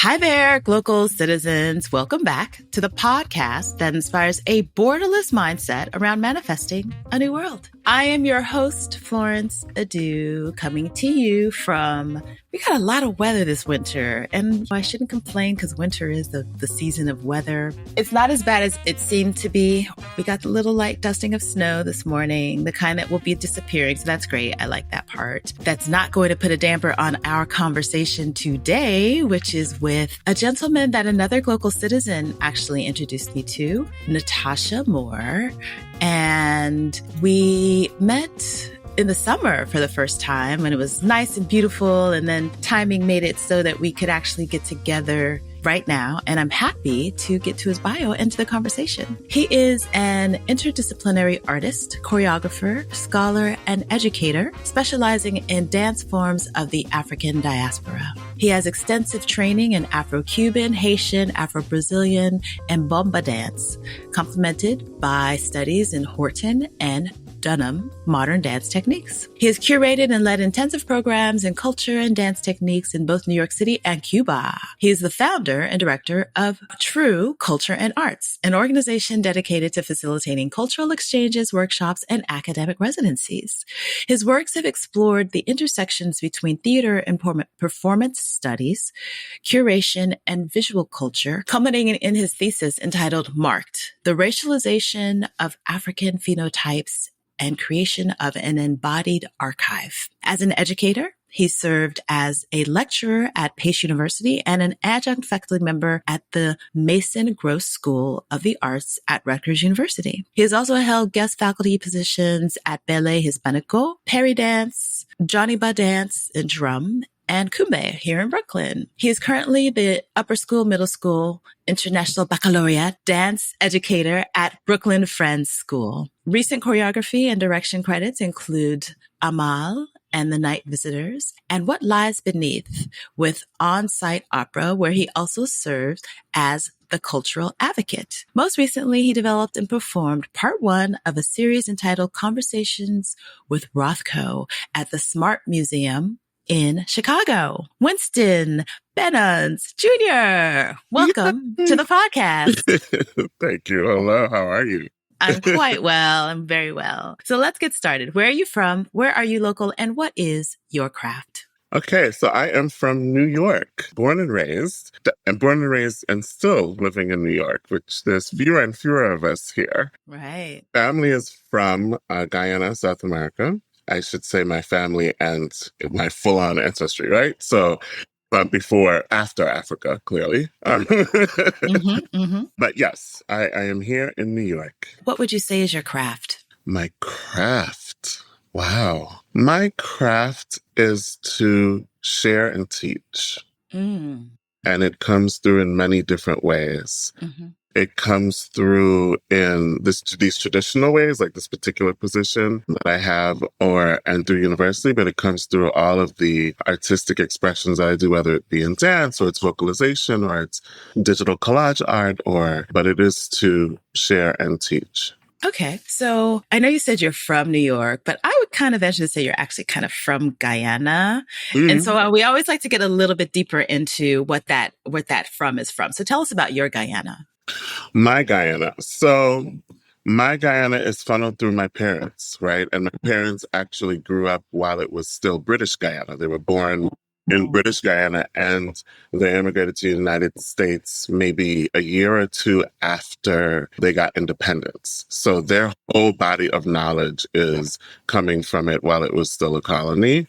Hi there, Glocal citizens. Welcome back to the podcast that inspires a borderless mindset around manifesting a new world. I am your host, Florence Adu, coming to you from, we got a lot of weather this winter, and I shouldn't complain because winter is the season of weather. It's not as bad as it seemed to be. We got the little light dusting of snow this morning, the kind that will be disappearing. So that's great. I like that part. That's not going to put a damper on our conversation today, which is with a gentleman that another Glocal citizen actually introduced me to, Natasha Moore. And we met in the summer for the first time, and it was nice and beautiful. And then timing made it so that we could actually get together right now. And I'm happy to get to his bio and to the conversation. He is an interdisciplinary artist, choreographer, scholar, and educator, specializing in dance forms of the African diaspora. He has extensive training in Afro-Cuban, Haitian, Afro-Brazilian, and Bomba dance, complemented by studies in Horton and Dunham modern dance techniques. He has curated and led intensive programs in culture and dance techniques in both New York City and Cuba. He is the founder and director of True Culture and Arts, an organization dedicated to facilitating cultural exchanges, workshops, and academic residencies. His works have explored the intersections between theater and performance studies, curation, and visual culture, culminating in his thesis entitled Marked: The Racialization of African Phenotypes and Creation of an Embodied Archive. As an educator, he served as a lecturer at Pace University and an adjunct faculty member at the Mason Gross School of the Arts at Rutgers University. He has also held guest faculty positions at Ballet Hispanico, Perry Dance, Johnny Ba Dance and Drum, and Kumbe here in Brooklyn. He is currently the upper school, middle school, international baccalaureate dance educator at Brooklyn Friends School. Recent choreography and direction credits include Amal and The Night Visitors and What Lies Beneath with On-Site Opera, where he also serves as the cultural advocate. Most recently, he developed and performed part one of a series entitled Conversations with Rothko at the Smart Museum in Chicago. Winston Benons Jr., welcome to the podcast. Thank you. Hello, how are you? I'm quite well. I'm very well. So let's get started. Where are you from? Where are you local? And what is your craft? Okay, so I am from New York, born and raised and still living in New York, which there's fewer and fewer of us here. Right. Family is from Guyana, South America. I should say my family and my full-on ancestry, right? So after Africa, clearly. But yes, I am here in New York. What would you say is your craft? My craft? Wow. My craft is to share and teach. And it comes through in many different ways. It comes through in these traditional ways, like this particular position that I have and through university, but it comes through all of the artistic expressions that I do, whether it be in dance or it's vocalization or it's digital collage art, but it is to share and teach. Okay. So I know you said you're from New York, but I would kind of venture to say you're actually kind of from Guyana. And so we always like to get a little bit deeper into what that from is from. So tell us about your Guyana. My Guyana. So my Guyana is funneled through my parents, right? And my parents actually grew up while it was still British Guyana. They were born in British Guyana and they immigrated to the United States maybe a year or two after they got independence. So their whole body of knowledge is coming from it while it was still a colony.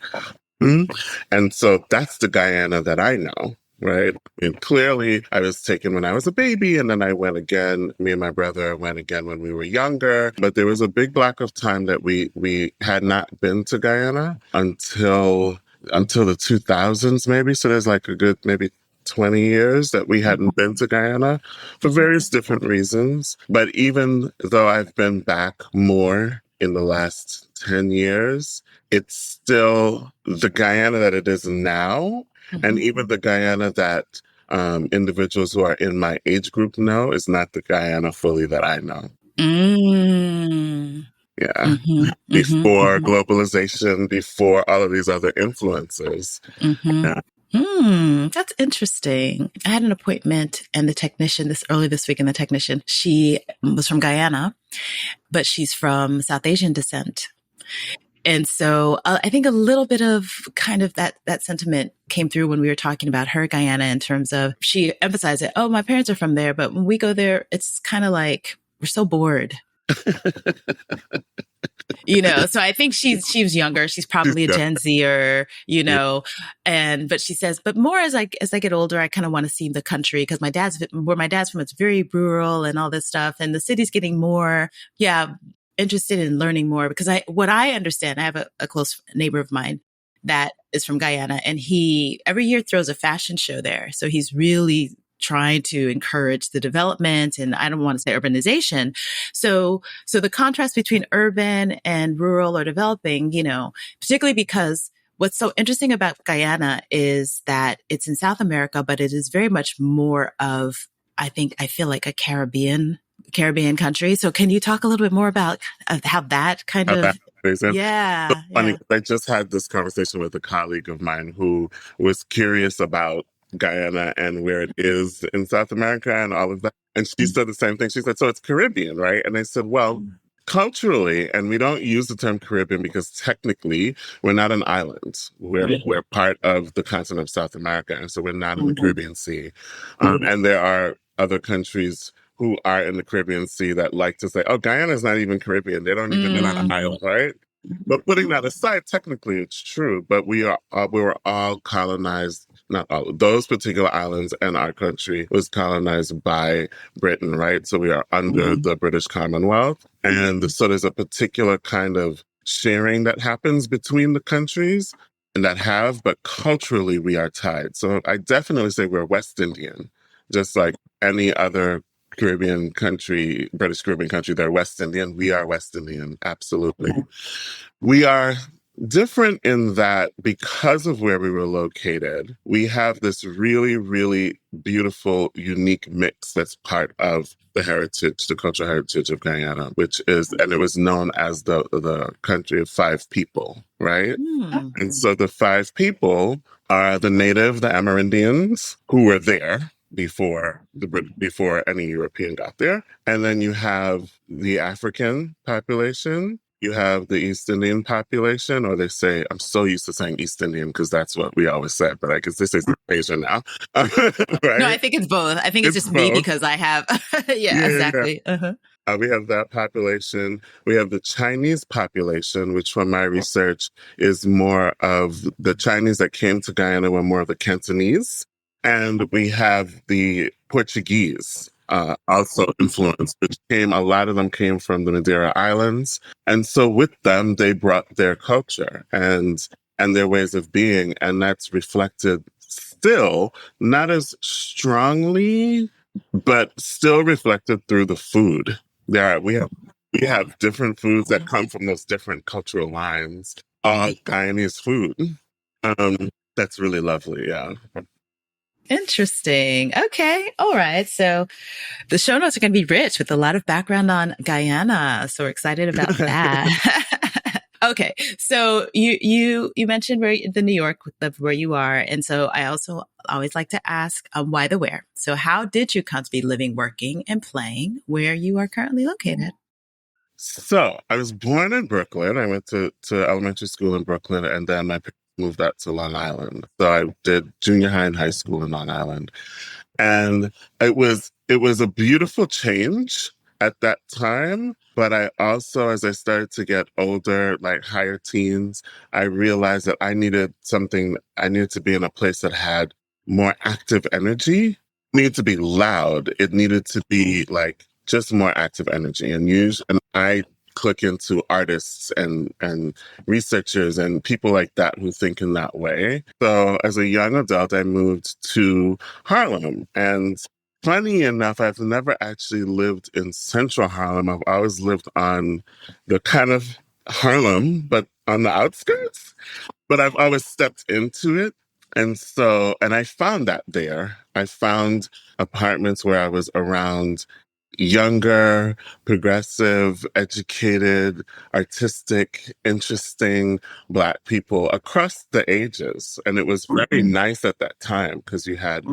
And so that's the Guyana that I know. Right. And clearly I was taken when I was a baby, and then I went again. Me and my brother went again when we were younger. But there was a big block of time that we had not been to Guyana until the 2000s, maybe. So there's like a good maybe 20 years that we hadn't been to Guyana for various different reasons. But even though I've been back more in the last 10 years, it's still the Guyana that it is now. And even the Guyana that individuals who are in my age group know is not the Guyana fully that I know. Yeah. Before globalization, before all of these other influences. Yeah. That's interesting. I had an appointment and the technician early this week, and the technician, she was from Guyana, but she's from South Asian descent. And so I think a little bit of kind of that sentiment came through when we were talking about her Guyana, in terms of, she emphasized it. Oh, my parents are from there, but when we go there, it's kind of like, we're so bored. So I think she was younger. She's probably a Gen Zer, but she says, but more as I get older, I kind of want to see the country, because where my dad's from, it's very rural and all this stuff. And the city's getting more, interested in learning more, because what I understand, I have a close neighbor of mine that is from Guyana, and he every year throws a fashion show there. So he's really trying to encourage the development, and I don't want to say urbanization. So the contrast between urban and rural or developing, particularly because what's so interesting about Guyana is that it's in South America, but it is very much more of, I feel like a Caribbean country. So can you talk a little bit more about how that kind of... Yeah. So funny, I just had this conversation with a colleague of mine who was curious about Guyana and where it is in South America and all of that. And she said the same thing. She said, so it's Caribbean, right? And I said, well, culturally, and we don't use the term Caribbean because technically we're not an island. We're part of the continent of South America. And so we're not in the Caribbean Sea. And there are other countries who are in the Caribbean Sea that like to say, oh, Guyana's not even Caribbean. They don't even, they're not an island, right? But putting that aside, technically it's true, but we were all colonized, not all, those particular islands, and our country was colonized by Britain, right? So we are under the British Commonwealth. And so there's a particular kind of sharing that happens between the countries but culturally we are tied. So I definitely say we're West Indian, just like any other Caribbean country, British Caribbean country, they're West Indian. We are West Indian, absolutely. We are different in that because of where we were located, we have this really, really beautiful, unique mix that's part of the heritage, the cultural heritage of Guyana, and it was known as the country of five people, right? And so the five people are the native, the Amerindians, who were there before any European got there. And then you have the African population, you have the East Indian population, or they say, I'm so used to saying East Indian because that's what we always said, but I guess they say Asian now. Right? No, I think it's both. I think it's just both. Me because I have, exactly. Yeah. Uh-huh. We have that population. We have the Chinese population, which from my research is more of the Chinese that came to Guyana were more of the Cantonese. And we have the Portuguese also influenced, a lot of them came from the Madeira Islands. And so with them, they brought their culture and their ways of being. And that's reflected still, not as strongly, but still reflected through the food. We have different foods that come from those different cultural lines. Guyanese food. That's really lovely, yeah. Interesting. Okay. All right. So the show notes are going to be rich with a lot of background on Guyana. So we're excited about that. Okay. So you mentioned the New York, where you are. And so I also always like to ask why the where. So how did you come to be living, working, and playing where you are currently located? So I was born in Brooklyn. I went to elementary school in Brooklyn, and then my parents moved out to Long Island. So I did junior high and high school in Long Island. And it was a beautiful change at that time. But I also, as I started to get older, like higher teens, I realized that I needed to be in a place that had more active energy. It needed to be loud. It needed to be like just more active energy. And I click into artists and researchers and people like that who think in that way. So as a young adult, I moved to Harlem. And funny enough, I've never actually lived in central Harlem. I've always lived on the kind of Harlem, but on the outskirts. But I've always stepped into it. And I found that there. I found apartments where I was around younger, progressive, educated, artistic, interesting Black people across the ages. And it was very nice at that time because you had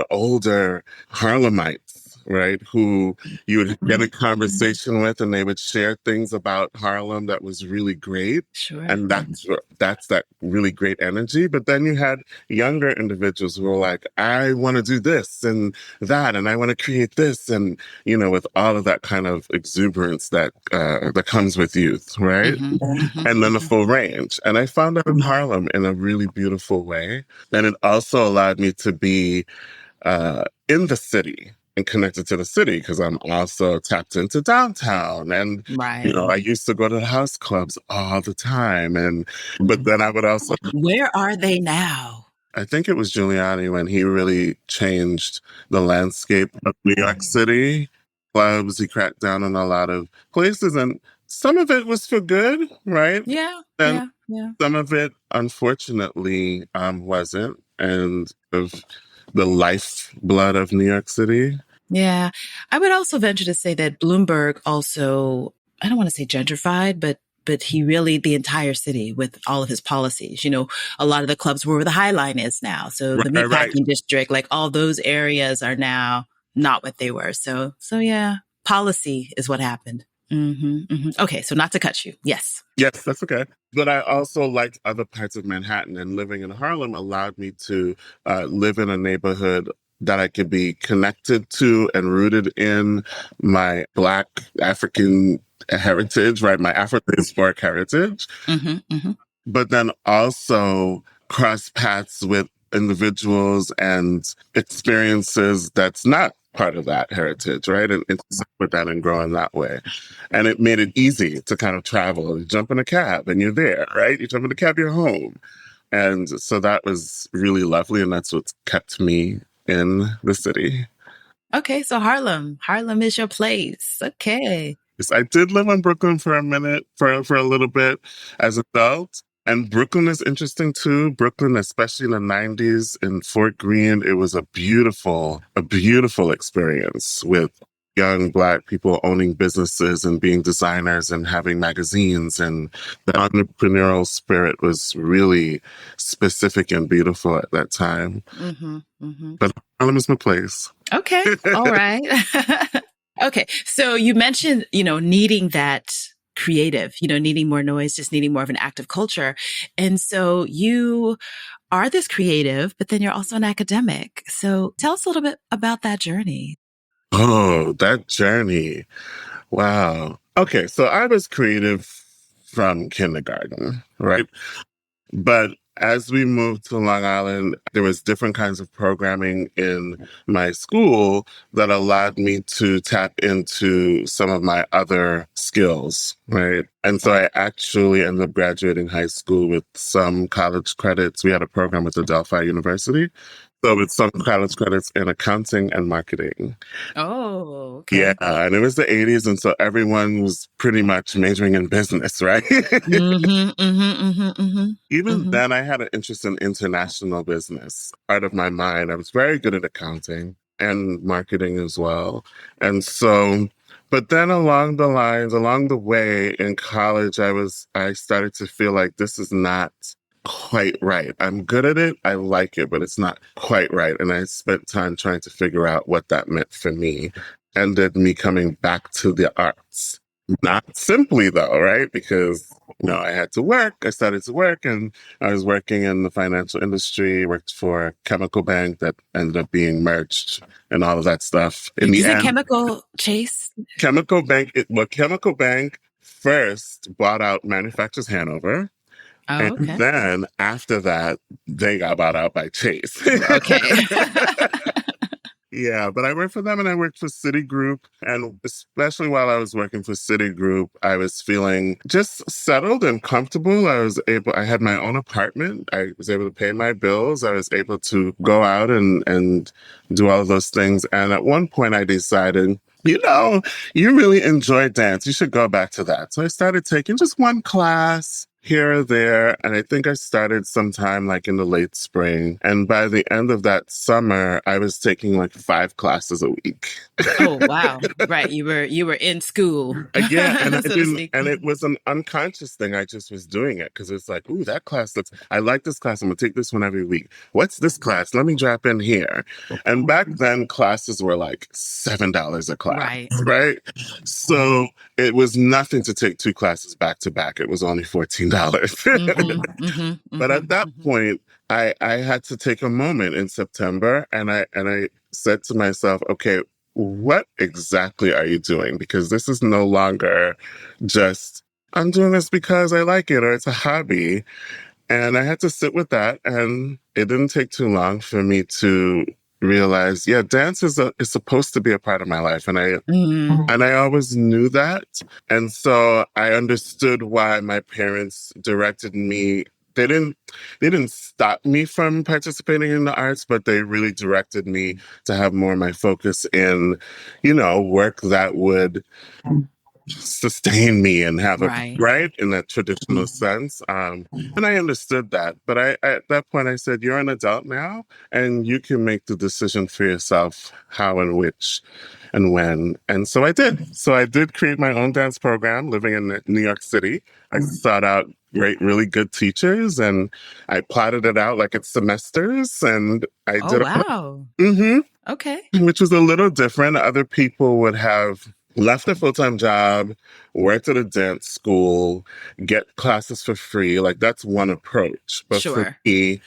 older Harlemites, right, who you would get a conversation with and they would share things about Harlem that was really great. Sure. And that's that really great energy. But then you had younger individuals who were like, I want to do this and that, and I want to create this, and with all of that kind of exuberance that comes with youth, right? And then the full range. And I found that in Harlem in a really beautiful way. And it also allowed me to be in the city and connected to the city because I'm also tapped into downtown. And, Right. I used to go to the house clubs all the time. But then I would also. Where are they now? I think it was Giuliani when he really changed the landscape of New York City. Clubs, he cracked down on a lot of places, and some of it was for good, right? Yeah. And Yeah. some of it, unfortunately, wasn't. And of the lifeblood of New York City. Yeah. I would also venture to say that Bloomberg also, I don't want to say gentrified, but he really, the entire city with all of his policies, a lot of the clubs were where the High Line is now. So the meatpacking district, like all those areas are now not what they were. So yeah, policy is what happened. Okay. So not to cut you. Yes. Yes, that's okay. But I also liked other parts of Manhattan, and living in Harlem allowed me to live in a neighborhood that I could be connected to and rooted in my Black African heritage, right? My Afro-diasporic heritage. But then also cross paths with individuals and experiences that's not part of that heritage, right? And with that and growing that way. And it made it easy to kind of travel. You jump in a cab and you're there, right? You jump in a cab, you're home. And so that was really lovely. And that's what's kept me in the city. Okay. So Harlem is your place. Okay. Yes, I did live in Brooklyn for a minute, for a little bit as an adult. And Brooklyn is interesting too. Brooklyn, especially in the 90s in Fort Greene, it was a beautiful experience with young Black people owning businesses and being designers and having magazines. And the entrepreneurial spirit was really specific and beautiful at that time. But Harlem is my place. Okay. All right. Okay. So you mentioned, needing that creative, needing more noise, just needing more of an active culture. And so you are this creative, but then you're also an academic. So tell us a little bit about that journey. Oh, that journey. Wow. Okay. So I was creative from kindergarten, right? But as we moved to Long Island, there was different kinds of programming in my school that allowed me to tap into some of my other skills, right? And so I actually ended up graduating high school with some college credits. We had a program with Adelphi University. So with some college credits in accounting and marketing. Oh, okay. Yeah, and it was the 80s, and so everyone was pretty much majoring in business, right? Even then, I had an interest in international business. Part of my mind, I was very good at accounting and marketing as well. And so, but then along the way in college, I started to feel like this is not quite right. I'm good at it. I like it, but it's not quite right. And I spent time trying to figure out what that meant for me. Ended me coming back to the arts. Not simply though, right? Because, I had to work. I started to work and I was working in the financial industry, worked for a chemical bank that ended up being merged and all of that stuff. In the end, Chemical Chase? Chemical Bank, Chemical Bank first bought out Manufacturers Hanover. Oh, and then after that, they got bought out by Chase. Okay. Yeah, but I worked for them and I worked for Citigroup. And especially while I was working for Citigroup, I was feeling just settled and comfortable. I had my own apartment. I was able to pay my bills. I was able to go out and do all of those things. And at one point I decided, you really enjoy dance. You should go back to that. So I started taking just one class. here or there. And I think I started sometime like in the late spring. And by the end of that summer, I was taking like 5 classes a week. Oh, wow. Right. You were in school, Yeah, and I so to didn't, speak. and it was an unconscious thing. I just was doing it because it's like, ooh, that class looks, I like this class. I'm gonna take this one every week. What's this class? Let me drop in here. And back then, classes were like $7 a class, Right. right? So it was nothing to take 2 classes back to back. It was only $14. But at that point, I had to take a moment in September, and I said to myself, okay, what exactly are you doing? Because this is no longer just, I'm doing this because I like it or it's a hobby. And I had to sit with that. And it didn't take too long for me to realize, yeah, dance is supposed to be a part of my life. And I always knew that. And so I understood why my parents directed me. They didn't stop me from participating in the arts, but they really directed me to have more of my focus in, work that would sustain me and have a Right. right in that traditional sense. And I understood that. But at that point I said, you're an adult now and you can make the decision for yourself how and which and when. And so I did. So I did create my own dance program living in New York City. I sought out really good teachers and I plotted it out like it's semesters and I Oh, did wow. Okay. which was a little different. Other people would have left a full-time job, worked at a dance school, get classes for free. Like that's one approach. But for Sure. me,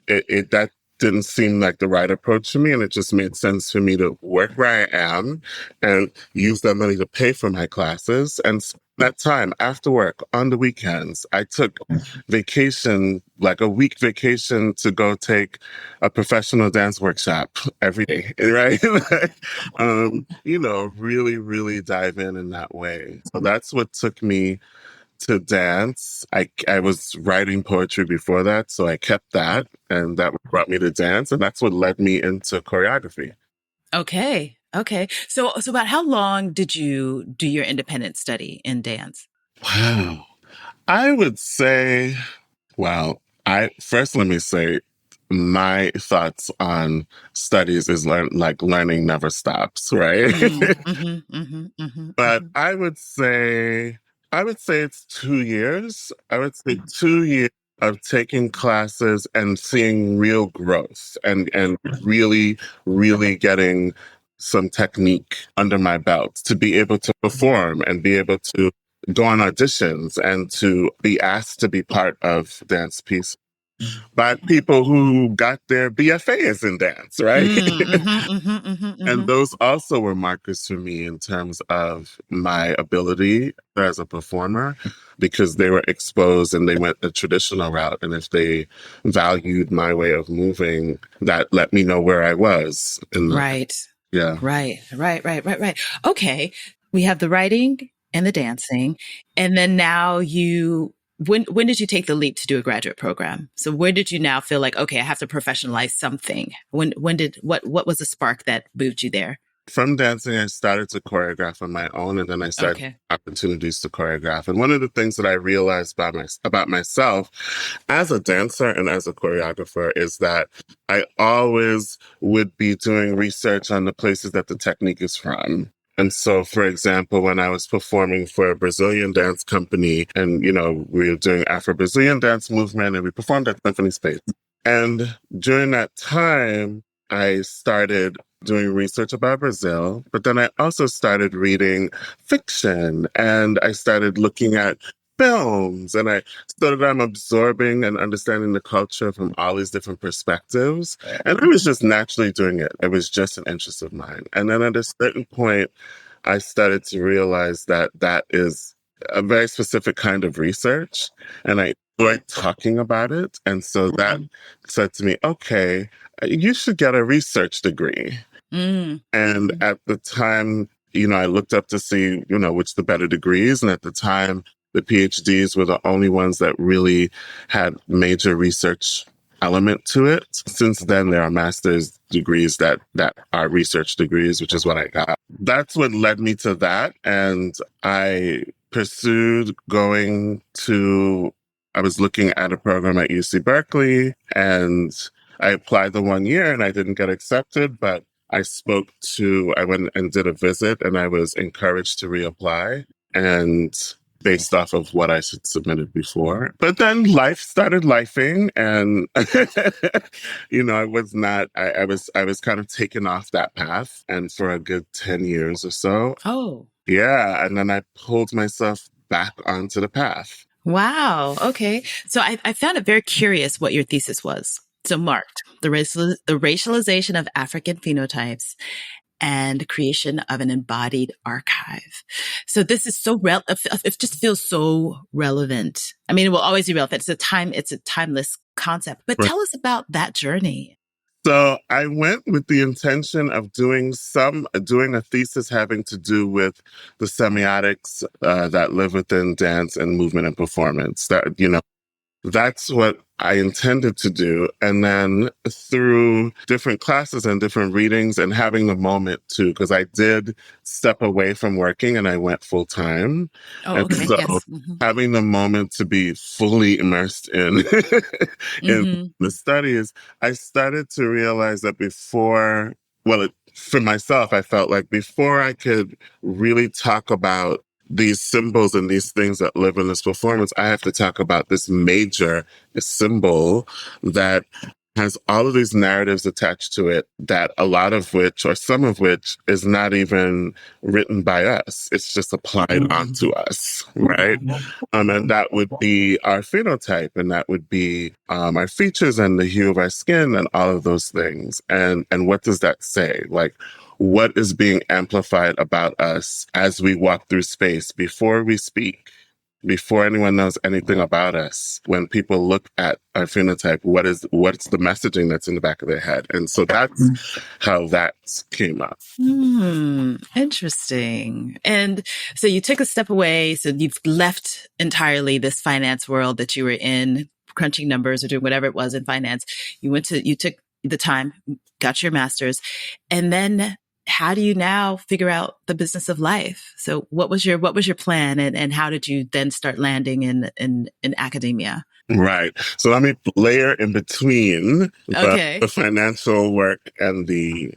it that didn't seem like the right approach to me. And it just made sense for me to work where I am and use that money to pay for my classes. And that time after work on the weekends, I took vacation, like a week vacation to go take a professional dance workshop every day, right? Really, really dive in that way. So that's what took me to dance. I was writing poetry before that, so I kept that, and that brought me to dance, and that's what led me into choreography. Okay. Okay. So about how long did you do your independent study in dance? Wow. I would say, well, let me say my thoughts on studies is learning never stops, right? But I would say it's 2 years. I would say 2 years of taking classes and seeing real growth and really, really getting some technique under my belt to be able to perform and be able to go on auditions and to be asked to be part of dance pieces by people who got their BFAs in dance, right? And those also were markers for me in terms of my ability as a performer because they were exposed and they went the traditional route. And if they valued my way of moving, that let me know where I was. Right. Yeah. Right. Okay. We have the writing and the dancing. And then now when did you take the leap to do a graduate program? So where did you now feel like, okay, I have to professionalize something? What was the spark that moved you there? From dancing, I started to choreograph on my own, and then I started opportunities to choreograph. And one of the things that I realized about myself as a dancer and as a choreographer is that I always would be doing research on the places that the technique is from. And so, for example, when I was performing for a Brazilian dance company and, we were doing Afro-Brazilian dance movement and we performed at Symphony Space. And during that time, I started doing research about Brazil, but then I also started reading fiction and I started looking at films and I'm absorbing and understanding the culture from all these different perspectives. And I was just naturally doing it. It was just an interest of mine. And then at a certain point, I started to realize that that is a very specific kind of research. And I enjoyed talking about it. And so that said to me, okay, you should get a research degree. And at the time, I looked up to see, which the better degrees. And at the time, the PhDs were the only ones that really had major research element to it. Since then, there are master's degrees that are research degrees, which is what I got. That's what led me to that. And I pursued going to, I was looking at a program at UC Berkeley, and I applied the 1 year and I didn't get accepted, but I went and did a visit and I was encouraged to reapply. And based off of what I had submitted before. But then life started lifing and I was kind of taken off that path and for a good 10 years or so. Oh. Yeah. And then I pulled myself back onto the path. Wow. Okay. So I found it very curious what your thesis was. So marked the racialization of African phenotypes and creation of an embodied archive. So this is so it just feels so relevant. I mean, it will always be relevant. It's a timeless concept, but Right. Tell us about that journey. So I went with the intention of doing a thesis having to do with the semiotics that live within dance and movement and performance. That's what I intended to do. And then through different classes and different readings and having the moment too, because I did step away from working and I went full time. Oh, And okay. so Yes. Mm-hmm. having the moment to be fully immersed in, in the studies, I started to realize that for myself, I felt like before I could really talk about these symbols and these things that live in this performance, I have to talk about this major symbol that has all of these narratives attached to it, that a lot of which, or some of which, is not even written by us. It's just applied onto us, right? And that would be our phenotype, and that would be our features and the hue of our skin and all of those things. And what does that say? Like, what is being amplified about us as we walk through space before we speak, before anyone knows anything about us? When people look at our phenotype, what's the messaging that's in the back of their head? And so that's how that came up. Interesting. And so you took a step away. So you've left entirely this finance world that you were in, crunching numbers or doing whatever it was in finance. You took the time, got your master's, and then how do you now figure out the business of life? So what was your plan, and how did you then start landing in academia? Right. So let me layer in between the financial work and the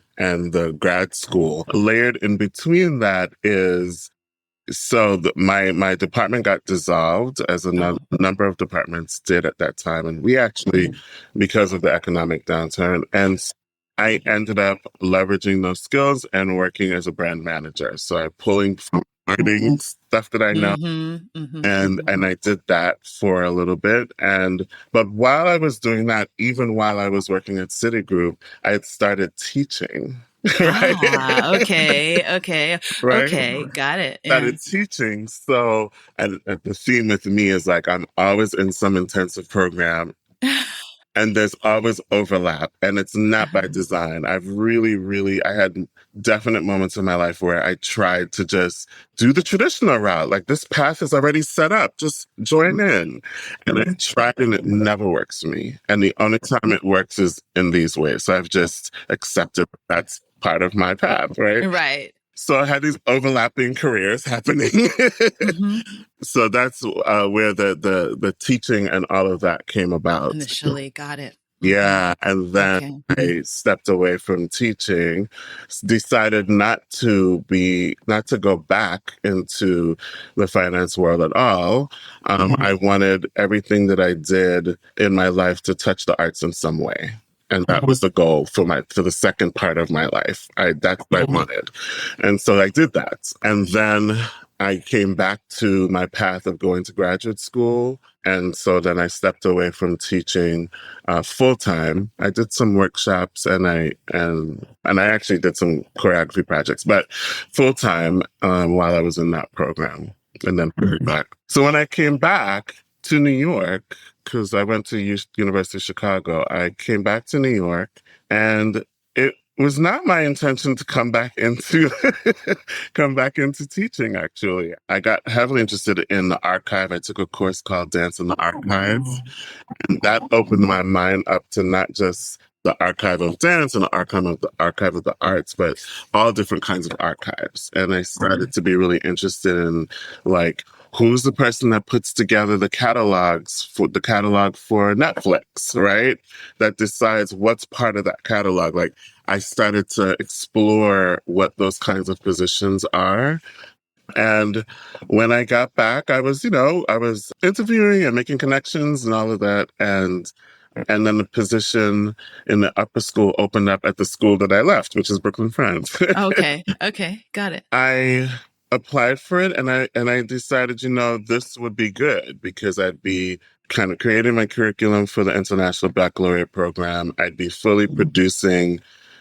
grad school. Layered in between that is, my department got dissolved, as a number of departments did at that time. And we actually, because of the economic downturn, and I ended up leveraging those skills and working as a brand manager. So I'm pulling from marketing stuff that I know. And I did that for a little bit. But while I was doing that, even while I was working at Citigroup, I had started teaching. Right? Okay. Right? Okay. Got it. Started teaching. So, and the theme with me is like, I'm always in some intensive program. And there's always overlap, and it's not by design. I had definite moments in my life where I tried to just do the traditional route. Like, this path is already set up, just join in. And I tried, and it never works for me. And the only time it works is in these ways. So I've just accepted that's part of my path, right? Right. So I had these overlapping careers happening. So that's where the teaching and all of that came about. Initially, got it. Yeah. And then I stepped away from teaching, decided not to go back into the finance world at all. I wanted everything that I did in my life to touch the arts in some way. And that was the goal for the second part of my life. That's what I wanted. And so I did that. And then I came back to my path of going to graduate school. And so then I stepped away from teaching full time. I did some workshops and I actually did some choreography projects, but full time while I was in that program, and then back. So when I came back to New York, because I went to University of Chicago, I came back to New York, and it was not my intention to come back into teaching. Actually, I got heavily interested in the archive. I took a course called Dance in the Archive, and that opened my mind up to not just the archive of dance and the archive of the arts, but all different kinds of archives. And I started to be really interested in, like, who's the person that puts together the catalog for Netflix, right? That decides what's part of that catalog. Like, I started to explore what those kinds of positions are. And when I got back, I was interviewing and making connections and all of that. And then the position in the upper school opened up at the school that I left, which is Brooklyn Friends. Okay. Okay. Got it. I applied for it and I decided, this would be good because I'd be kind of creating my curriculum for the International Baccalaureate program. I'd be fully producing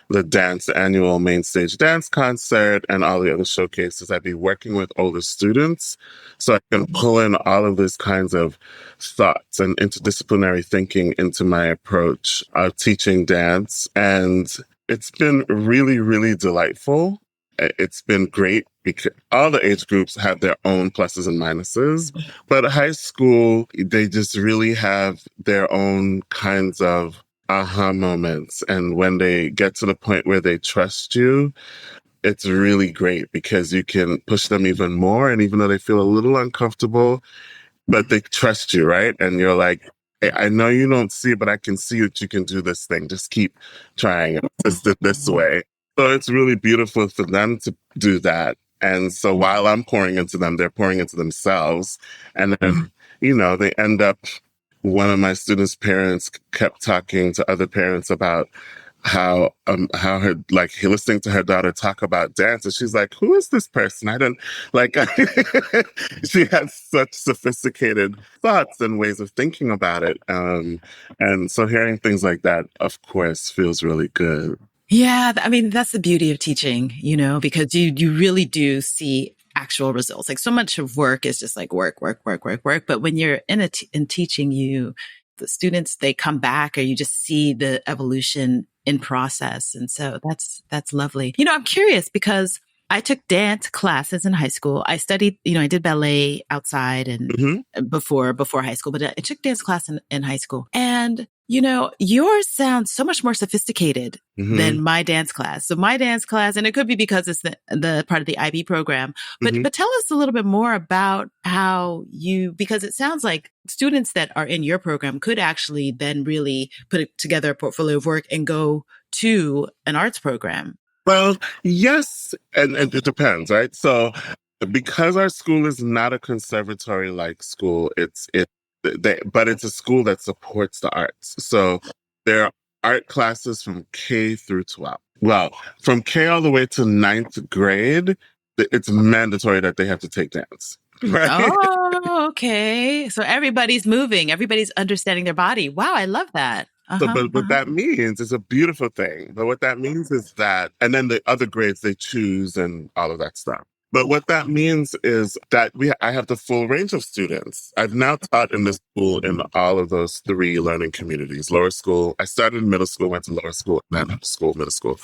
the annual main stage dance concert and all the other showcases. I'd be working with older students so I can pull in all of these kinds of thoughts and interdisciplinary thinking into my approach of teaching dance. And it's been really, really delightful. It's been great because all the age groups have their own pluses and minuses, but high school, they just really have their own kinds of aha moments. And when they get to the point where they trust you, it's really great because you can push them even more. And even though they feel a little uncomfortable, but they trust you, right? And you're like, hey, I know you don't see it, but I can see that you can do this thing. Just keep trying it this way. So it's really beautiful for them to do that. And so while I'm pouring into them, they're pouring into themselves. And then, they end up, one of my students' parents kept talking to other parents about how her, like, listening to her daughter talk about dance. And she's like, who is this person? I don't like, she has such sophisticated thoughts and ways of thinking about it. And so hearing things like that, of course, feels really good. Yeah. I mean, that's the beauty of teaching, because you really do see actual results. Like, so much of work is just like work. But when you're in teaching, the students, they come back, or you just see the evolution in process. And so that's lovely. I'm curious because I took dance classes in high school. I studied, I did ballet outside and before high school, but I took dance class in high school. And, yours sounds so much more sophisticated than my dance class. So my dance class, and it could be because it's the part of the IB program, but tell us a little bit more about how because it sounds like students that are in your program could actually then really put together a portfolio of work and go to an arts program. Well, yes, and it depends, right? So because our school is not a conservatory-like school, but it's a school that supports the arts. So there are art classes from K through 12. Well, from K all the way to 9th grade, it's mandatory that they have to take dance. Right? Oh, okay. So everybody's moving. Everybody's understanding their body. Wow, I love that. So, but what that means is a beautiful thing. But what that means is that, and then the other grades they choose and all of that stuff. But what that means is that I have the full range of students. I've now taught in this school in all of those 3 learning communities. Lower school, I started in middle school, went to lower school, then middle school.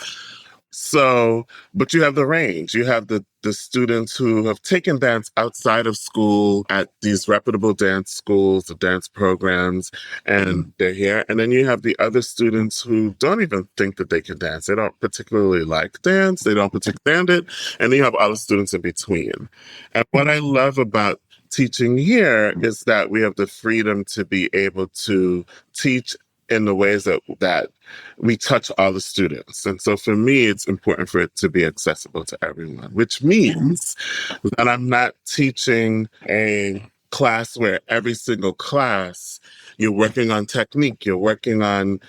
So, but you have the range. You have the students who have taken dance outside of school at these reputable dance schools, the dance programs, and they're here. And then you have the other students who don't even think that they can dance. They don't particularly like dance. They don't particularly understand it. And then you have all the students in between. And what I love about teaching here is that we have the freedom to be able to teach in the ways that we touch all the students. And so for me, it's important for it to be accessible to everyone, which means that I'm not teaching a class where every single class you're working on technique, you're working on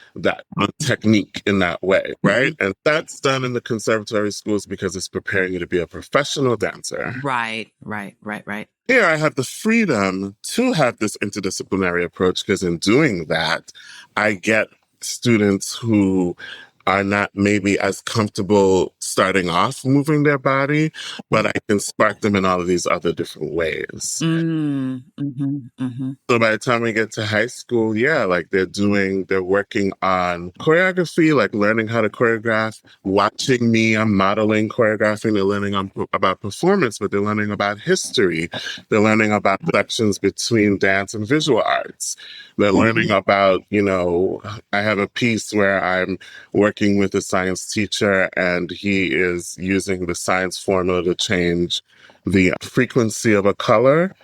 technique in that way, right? And that's done in the conservatory schools because it's preparing you to be a professional dancer. Right. Here, I have the freedom to have this interdisciplinary approach because in doing that, I get students who are not maybe as comfortable starting off moving their body, but I can spark them in all of these other different ways. So by the time we get to high school, like they're working on choreography, like learning how to choreograph, watching me, I'm modeling choreographing, they're learning about performance, but they're learning about history. They're learning about connections between dance and visual arts. They're learning about, I have a piece where I'm working with a science teacher and he is using the science formula to change the frequency of a color.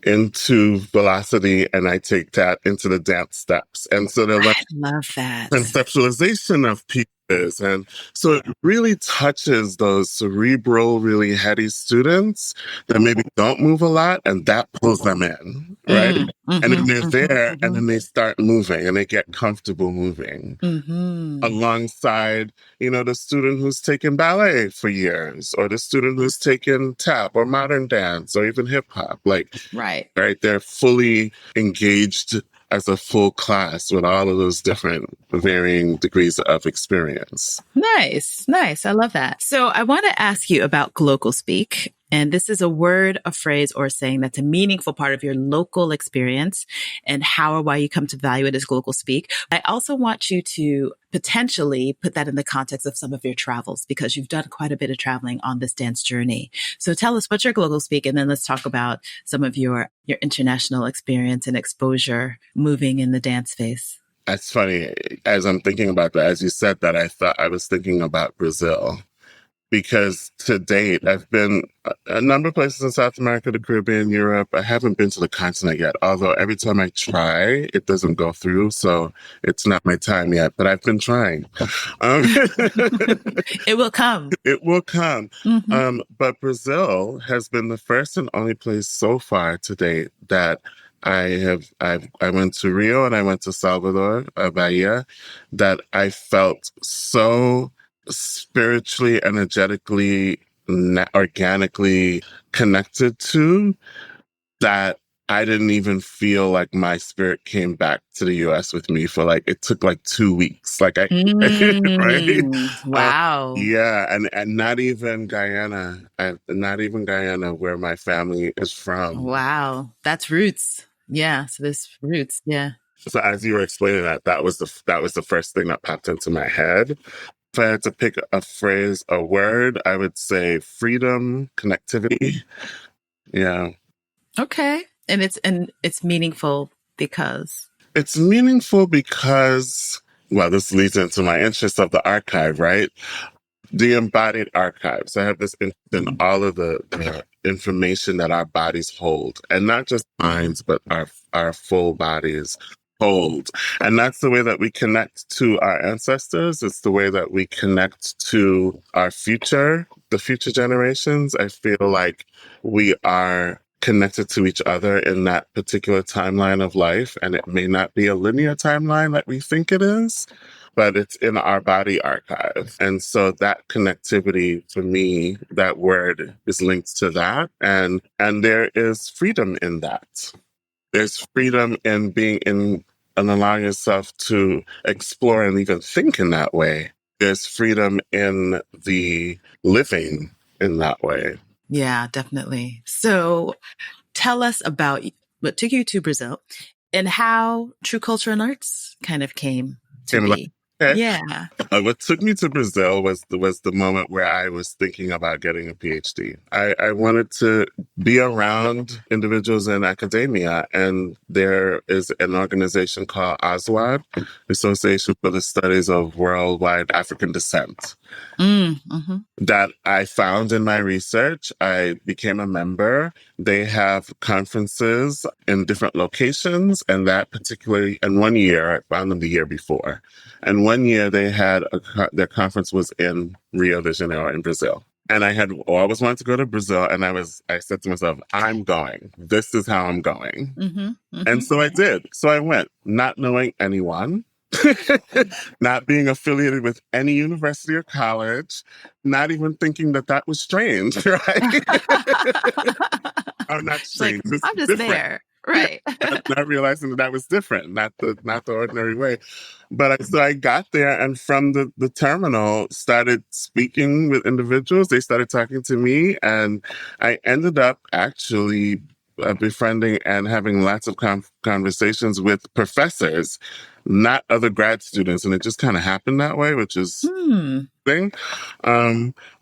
into velocity and I take that into the dance steps. And so they're I like love that. conceptualization of pieces. And so it really touches those cerebral, really heady students that maybe don't move a lot, and that pulls them in, right? And then they're there and then they start moving and they get comfortable moving. Alongside, the student who's taken ballet for years, or the student who's taken tap or modern dance or even hip hop. Right. They're fully engaged as a full class with all of those different varying degrees of experience. Nice. I love that. So I want to ask you about Glocal speak. And this is a word, a phrase, or a saying that's a meaningful part of your local experience and how or why you come to value it as Glocal speak. I also want you to potentially put that in the context of some of your travels, because you've done quite a bit of traveling on this dance journey. So tell us what's your Glocal speak, and then let's talk about some of your international experience and exposure moving in the dance space. That's funny. As I'm thinking about that, as you said that, I thought I was thinking about Brazil. Because to date, I've been a number of places in South America, the Caribbean, Europe. I haven't been to the continent yet, although every time I try, it doesn't go through. So it's not my time yet, but I've been trying. It will come. It will come. But Brazil has been the first and only place so far to date that I went to Rio and I went to Salvador, Bahia, that I felt so spiritually, energetically, organically connected to, that I didn't even feel like my spirit came back to the US with me for it took 2 weeks. Right? Wow. Yeah. And not even Guyana, where my family is from. Wow. That's roots. Yeah. So there's roots. Yeah. So as you were explaining that was the first thing that popped into my head. If I had to pick a phrase, a word, I would say freedom, connectivity. Yeah. Okay. And it's meaningful because? It's meaningful because, well, this leads into my interest of the archive, right? The embodied archives. I have this interest in all of the information that our bodies hold, and not just minds, but our full bodies hold. And that's the way that we connect to our ancestors. It's the way that we connect to our future, the future generations. I feel like we are connected to each other in that particular timeline of life. And it may not be a linear timeline like we think it is, but it's in our body archive. And so that connectivity, for me, that word is linked to that. And there is freedom in that. There's freedom in being in and allowing yourself to explore and even think in that way. There's freedom in the living in that way. Yeah, definitely. So tell us about what took you to Brazil and how True Culture and Arts kind of came to be. Okay. Yeah. What took me to Brazil was the moment where I was thinking about getting a PhD. I wanted to be around individuals in academia, and there is an organization called ASWAD, Association for the Studies of Worldwide African Descent, that I found in my research. I became a member. They have conferences in different locations, and that particularly, and one year, I found them the year before. And one year they had their conference was in Rio de Janeiro in Brazil. And I had always wanted to go to Brazil. And I said to myself, I'm going. This is how I'm going. And so I did. So I went, not knowing anyone, not being affiliated with any university or college, not even thinking that was strange, right? I'm not strange. I'm just different. There. Right. not realizing that was different, not the ordinary way. But so I got there, and from the terminal, started speaking with individuals. They started talking to me, and I ended up actually befriending and having lots of conversations with professors, not other grad students. And it just kind of happened that way, which is thing.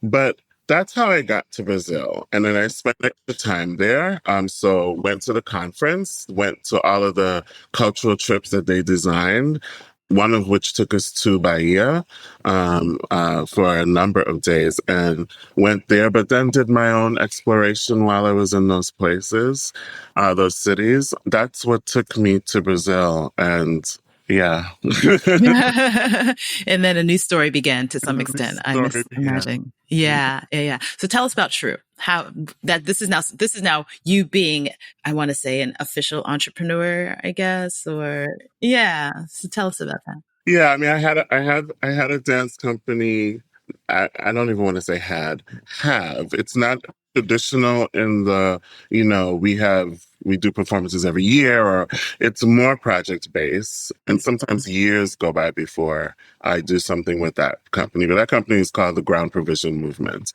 But that's how I got to Brazil. And then I spent extra time there. So went to the conference, went to all of the cultural trips that they designed, one of which took us to Bahia for a number of days and went there, but then did my own exploration while I was in those places, those cities. That's what took me to Brazil. And yeah. And then a new story began to some extent. I'm imagining. Yeah. So tell us about True. How that this is now you being, I want to say, an official entrepreneur, I guess, or yeah. So tell us about that. Yeah, I mean, I had a dance company. I don't even want to say have. It's not traditional in the, we do performances every year, or it's more project based. And sometimes years go by before I do something with that company. But that company is called the Ground Provision Movement.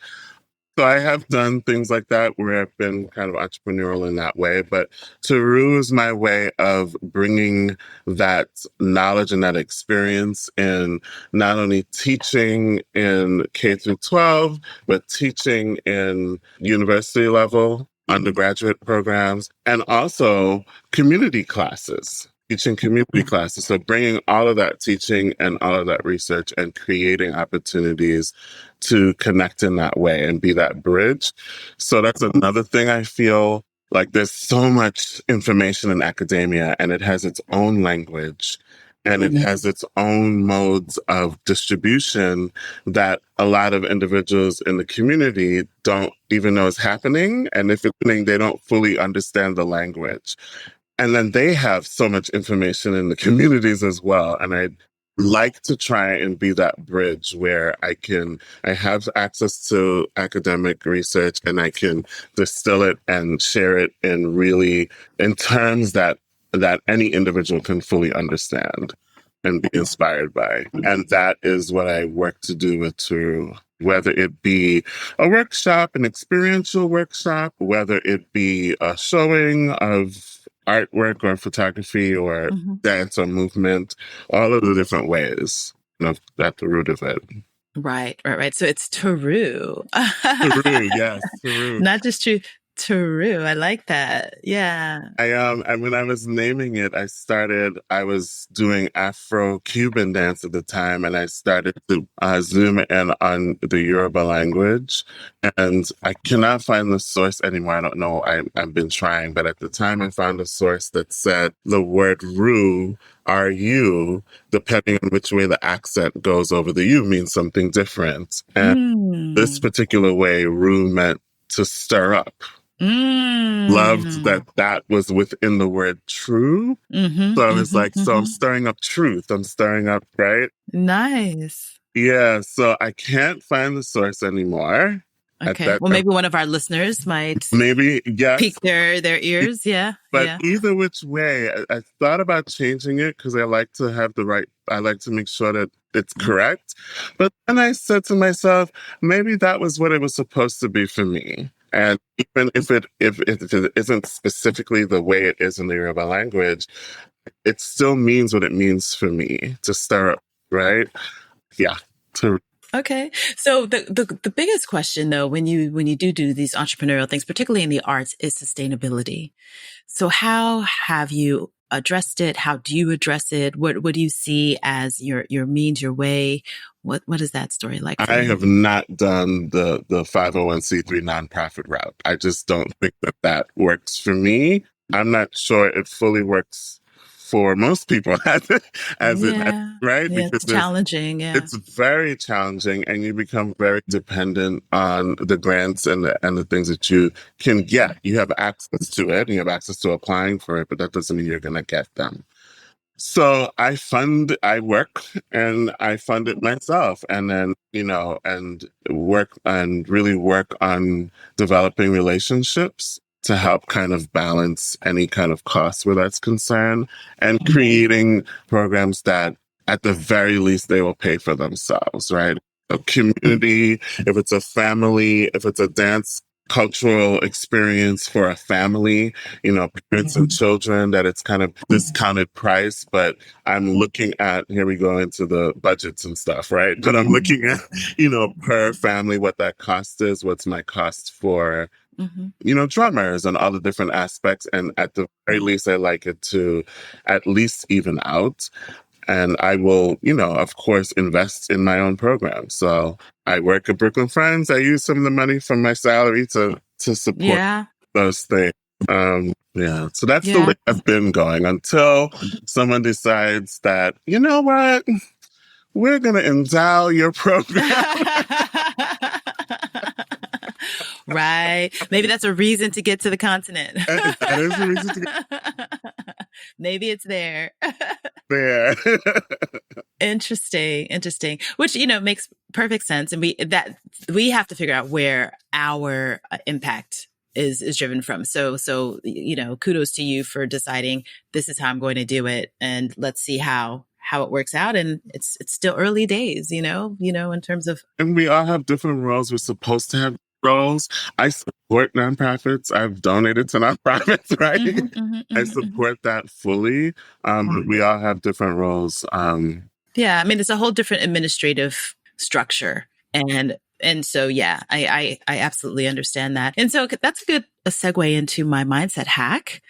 So I have done things like that where I've been kind of entrepreneurial in that way, but Taru is my way of bringing that knowledge and that experience in not only teaching in K through 12, but teaching in university level, undergraduate programs, and also community classes. Teaching community classes. So bringing all of that teaching and all of that research and creating opportunities to connect in that way and be that bridge. So that's another thing I feel like there's so much information in academia and it has its own language and it has its own modes of distribution that a lot of individuals in the community don't even know is happening. And if it's happening, they don't fully understand the language. And then they have so much information in the communities as well. And I'd like to try and be that bridge where I have access to academic research and I can distill it and share it in terms that any individual can fully understand and be inspired by. And that is what I work to do with True. Whether it be a workshop, an experiential workshop, whether it be a showing of artwork or photography or dance or movement, all of the different ways, at the root of it. Right. So it's Taru. Taru, yes, Taru. Not just True. Taru. I like that. Yeah. And when I was naming it, I was doing Afro-Cuban dance at the time, and I started to zoom in on the Yoruba language. And I cannot find the source anymore. I don't know. I've been trying, but at the time I found a source that said the word ru, R-U, depending on which way the accent goes over the U, means something different. And this particular way, ru meant to stir up. Loved that was within the word true. So I was like, so I'm stirring up truth. I'm stirring up, right? Nice. Yeah. So I can't find the source anymore. Okay. Well, maybe one of our listeners might pique their ears. Yeah. But either which way, I thought about changing it because I like to make sure that it's correct. But then I said to myself, maybe that was what it was supposed to be for me. And even if it isn't specifically the way it is in the Yoruba language, it still means what it means for me to stir up, right? Yeah. Okay. So the biggest question though, when you do these entrepreneurial things, particularly in the arts, is sustainability. So how have you addressed it? How do you address it? What do you see as your means, your way? What is that story like for you? I have not done the 501c3 nonprofit route. I just don't think that works for me. I'm not sure it fully works for most people right? Yeah, because it's challenging. Yeah. It's very challenging, and you become very dependent on the grants and the things that you can get. You have access to it, and you have access to applying for it, but that doesn't mean you're going to get them. So I work and I fund it myself, and then, and really work on developing relationships to help kind of balance any kind of cost where that's concerned, and creating programs that at the very least they will pay for themselves, right? A community, if it's a family, if it's a dance cultural experience for a family, parents and children, that it's kind of discounted price, but I'm looking at, here we go into the budgets and stuff, right? But I'm looking at, per family, what that cost is, what's my cost for, drummers and all the different aspects. And at the very least, I like it to at least even out. And I will, of course, invest in my own program. So I work at Brooklyn Friends. I use some of the money from my salary to support those things. Yeah. So that's the way I've been going until someone decides that, you know what? We're going to endow your program. Right. Maybe that's a reason to get to the continent. That is a reason to get. Maybe it's there. There. Interesting. Which, makes perfect sense. And we have to figure out where our impact is driven from. So, kudos to you for deciding this is how I'm going to do it. And let's see how it works out. And it's still early days, in terms of. And we all have different roles. We're supposed to have roles. I support nonprofits. I've donated to nonprofits, right? I support that fully. But we all have different roles. Yeah. I mean, it's a whole different administrative structure. And so, yeah, I absolutely understand that. And so that's a segue into my mindset hack.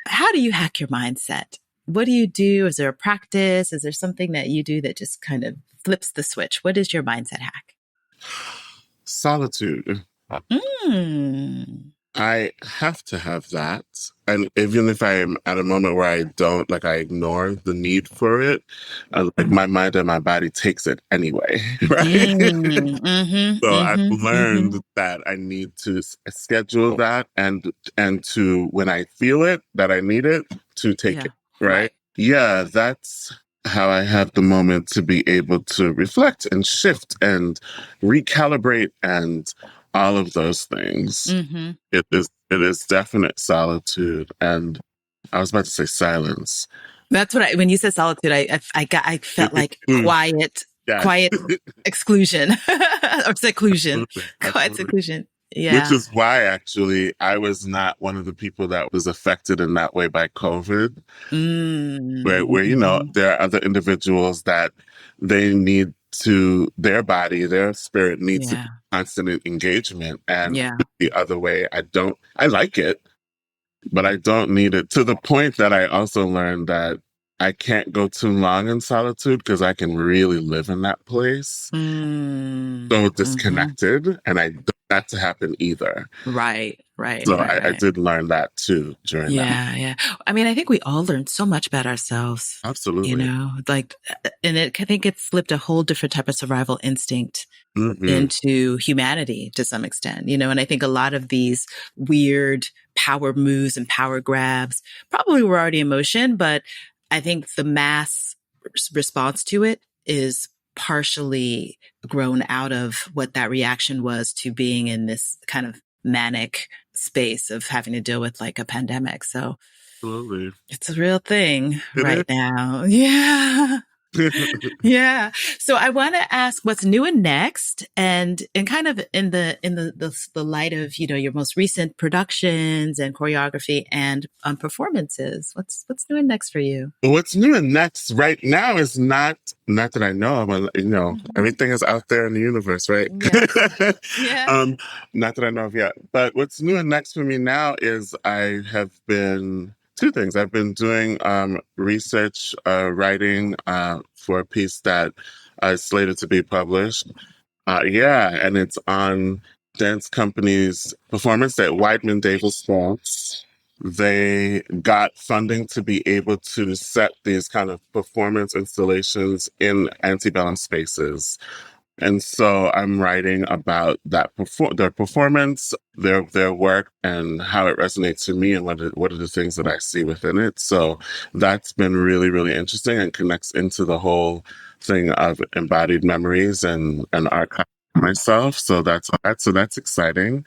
How do you hack your mindset? What do you do? Is there a practice? Is there something that you do that just kind of flips the switch? What is your mindset hack? Solitude. I have to have that. And even if I am at a moment where I don't, I ignore the need for it, my mind and my body takes it anyway, right? So I've learned that I need to schedule that and to, when I feel it, that I need it, to take it, right? Yeah, that's how I have the moment to be able to reflect and shift and recalibrate and all of those things. It is definite solitude. And I was about to say silence. That's what when you said solitude, I felt like quiet exclusion or seclusion. Quiet seclusion. Yeah. Which is why, actually, I was not one of the people that was affected in that way by COVID. Where there are other individuals that they need their body, their spirit needs constant engagement. And the other way, I like it, but I don't need it, to the point that I also learned that I can't go too long in solitude because I can really live in that place. So disconnected, and I don't want that to happen either. Right. So I did learn that too during that. Yeah. I mean, I think we all learned so much about ourselves. Absolutely. And I think it flipped a whole different type of survival instinct into humanity to some extent, and I think a lot of these weird power moves and power grabs probably were already in motion, but I think the mass response to it is partially grown out of what that reaction was to being in this kind of manic space of having to deal with a pandemic. So absolutely, it's a real thing now. Yeah. Yeah. So I want to ask what's new and next, and kind of in the light of, your most recent productions and choreography and performances. What's new and next for you? What's new and next right now is not that I know of. Everything is out there in the universe, right? Yeah. Not that I know of yet. But what's new and next for me now is I have been two things. I've been doing research, writing for a piece that is slated to be published. And it's on dance company's performance at Whiteman Davis Dance. They got funding to be able to set these kind of performance installations in antebellum spaces. And so I'm writing about that their performance, their work, and how it resonates to me, and what are the things that I see within it. So that's been really, really interesting and connects into the whole thing of embodied memories and archive myself. So that's exciting.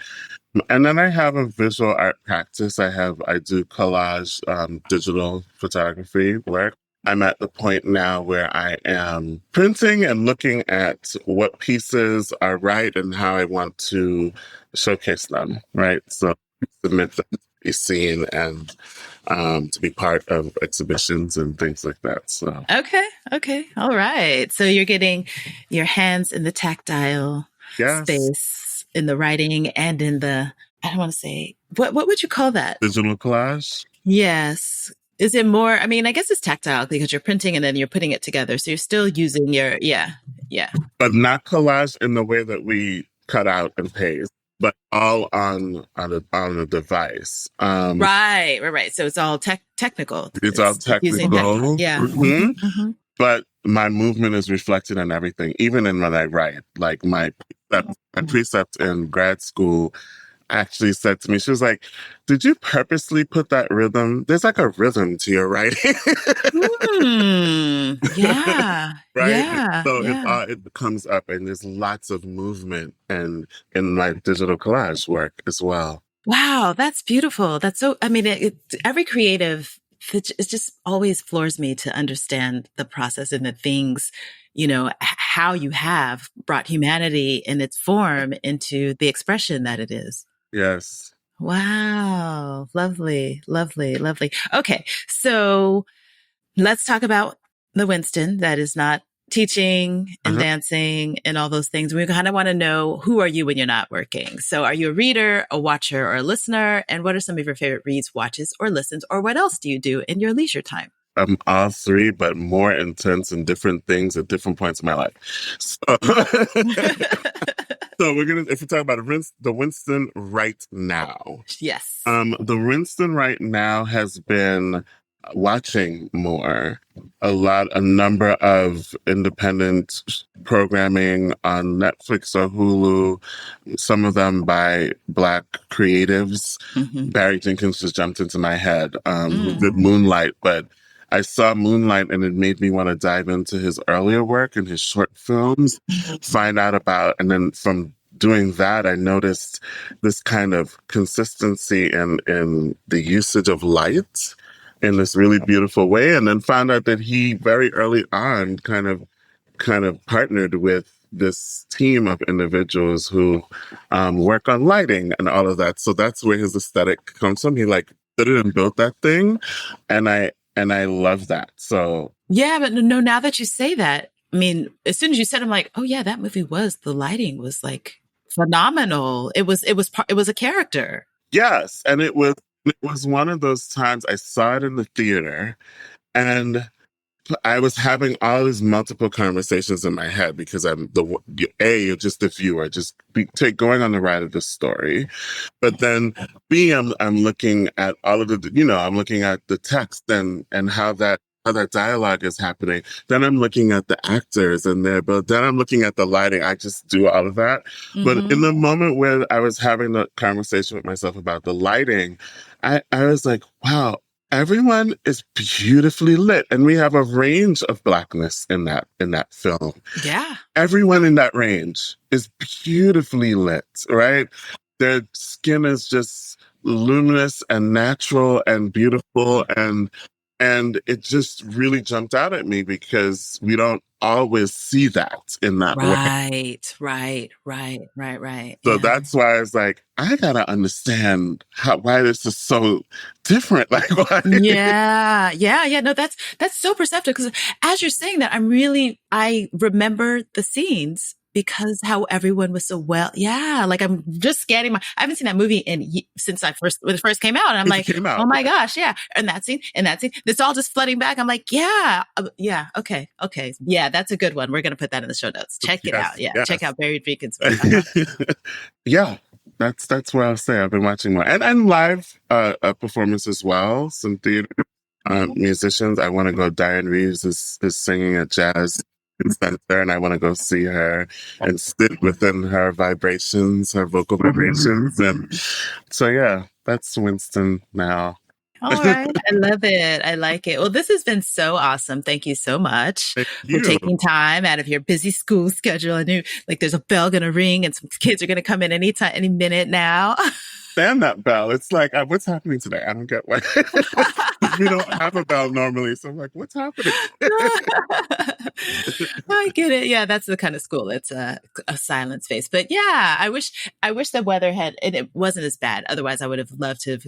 And then I have a visual art practice. I do collage, digital photography work. I'm at the point now where I am printing and looking at what pieces are right and how I want to showcase them, right? So submit them to be seen and to be part of exhibitions and things like that. So Okay. All right. So you're getting your hands in the tactile space, in the writing, and in the, I don't want to say, what would you call that? Digital collage? Yes. Is it more, I mean, I guess it's tactile because you're printing and then you're putting it together. So you're still using your, yeah. But not collage in the way that we cut out and paste, but all on a device. Right. So it's all technical. It's all Using technical. yeah. But my movement is reflected in everything, even in when I write. Like my precept in grad school actually said to me, she was like, "Did you purposely put that rhythm? There's like a rhythm to your writing." Yeah. Right? Yeah. So Yeah. it comes up, and there's lots of movement and in my digital collage work as well. Wow, that's beautiful. That's so, I mean, every creative, it just always floors me to understand the process and the things, how you have brought humanity in its form into the expression that it is. Yes. Wow. Lovely, lovely, lovely. Okay. So let's talk about the Winston that is not teaching and dancing and all those things. We kind of want to know, who are you when you're not working? So are you a reader, a watcher, or a listener? And what are some of your favorite reads, watches, or listens? Or what else do you do in your leisure time? All three, but more intense in different things at different points in my life. So, so if we talk about the Winston right now. Yes. The Winston right now has been watching more, a number of independent programming on Netflix or Hulu, some of them by Black creatives. Barry Jenkins just jumped into my head, who did Moonlight, but I saw Moonlight and it made me want to dive into his earlier work and his short films, find out about, and then from doing that, I noticed this kind of consistency in the usage of light in this really beautiful way. And then found out that he very early on kind of partnered with this team of individuals who work on lighting and all of that. So that's where his aesthetic comes from. He did it and built that thing. And I love that. So yeah, but no, now that you say that, I mean, as soon as you said, I'm like, oh yeah, that movie the lighting was like phenomenal. It was a character. Yes. And it was one of those times I saw it in the theater and I was having all these multiple conversations in my head because you're just the viewer, going on the ride of the story. But then B, I'm looking at all of I'm looking at the text and how that dialogue is happening. Then I'm looking at the actors but then I'm looking at the lighting. I just do all of that. But in the moment where I was having the conversation with myself about the lighting, I was like, wow, everyone is beautifully lit. And we have a range of Blackness in that film. Yeah. Everyone in that range is beautifully lit, right? Their skin is just luminous and natural and beautiful. And it just really jumped out at me because we don't always see that in that way. Right. So that's why I was like, I gotta understand why this is so different. Like, why? Yeah. No, that's so perceptive because as you're saying that, I remember the scenes because how everyone was so well. Yeah. Like I'm just scanning I haven't seen that movie since when it first came out. And I'm like, oh my gosh. Yeah. And that scene, it's all just flooding back. I'm like, yeah. Okay. Yeah. That's a good one. We're going to put that in the show notes. Check it out. Yeah. Yes. Check out Barry Jenkins. Yeah. That's where I'll say I've been watching more and live performance as well. Some theater musicians. I want to go. Diane Reeves is singing at Jazz Center, and I want to go see her and sit within her vibrations, her vocal vibrations, and so yeah, that's Winston now. All right. I love it. I like it. Well, this has been so awesome. Thank you so much for taking time out of your busy school schedule. I knew there's a bell going to ring and some kids are going to come in any minute now. Stand that bell. It's like, what's happening today? I don't get why. We don't have a bell normally. So I'm like, what's happening? I get it. Yeah, that's the kind of school. It's a silent space. But yeah, I wish the weather it wasn't as bad. Otherwise, I would have loved to have,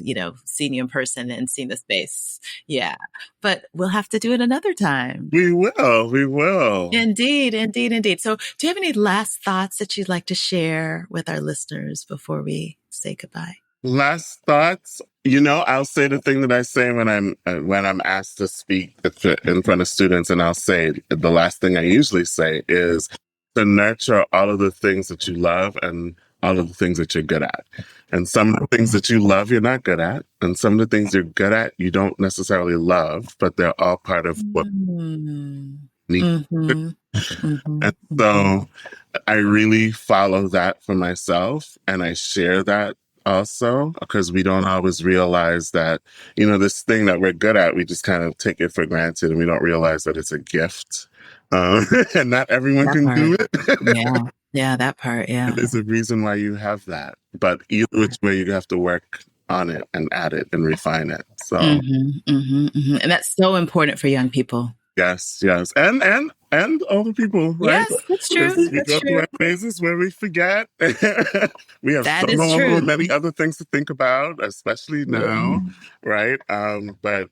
seen you in person and seen the space. Yeah. But we'll have to do it another time. We will. Indeed. So do you have any last thoughts that you'd like to share with our listeners before we say goodbye? Last thoughts. I'll say the thing that I say when I'm asked to speak in front of students, and I'll say the last thing I usually say is to nurture all of the things that you love and all of the things that you're good at. And some of the things that you love, you're not good at, and some of the things you're good at, you don't necessarily love, but they're all part of what you need. Mm-hmm. Mm-hmm. And so I really follow that for myself, and I share that also, because we don't always realize that, this thing that we're good at, we just kind of take it for granted, and we don't realize that it's a gift. And not everyone can do it. Yeah, that part. Yeah. There's a reason why you have that. But either which way, you have to work on it and add it and refine it. So, and that's so important for young people. Yes. And older people, right? Yes, that's true. We go through our phases where we forget. We have many other things to think about, especially now, right? But,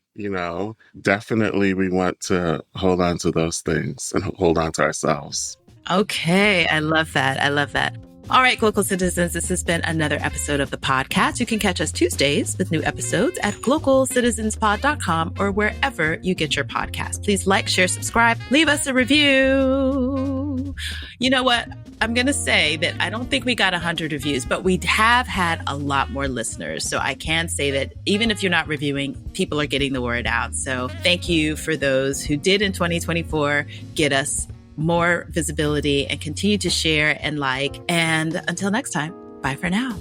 definitely we want to hold on to those things and hold on to ourselves. Okay, I love that. All right, Glocal citizens, this has been another episode of the podcast. You can catch us Tuesdays with new episodes at glocalcitizenspod.com or wherever you get your podcast. Please like, share, subscribe, leave us a review. You know what? I'm going to say that I don't think we got 100 reviews, but we have had a lot more listeners. So I can say that even if you're not reviewing, people are getting the word out. So thank you for those who did in 2024 get us more visibility and continue to share and like. And until next time, bye for now.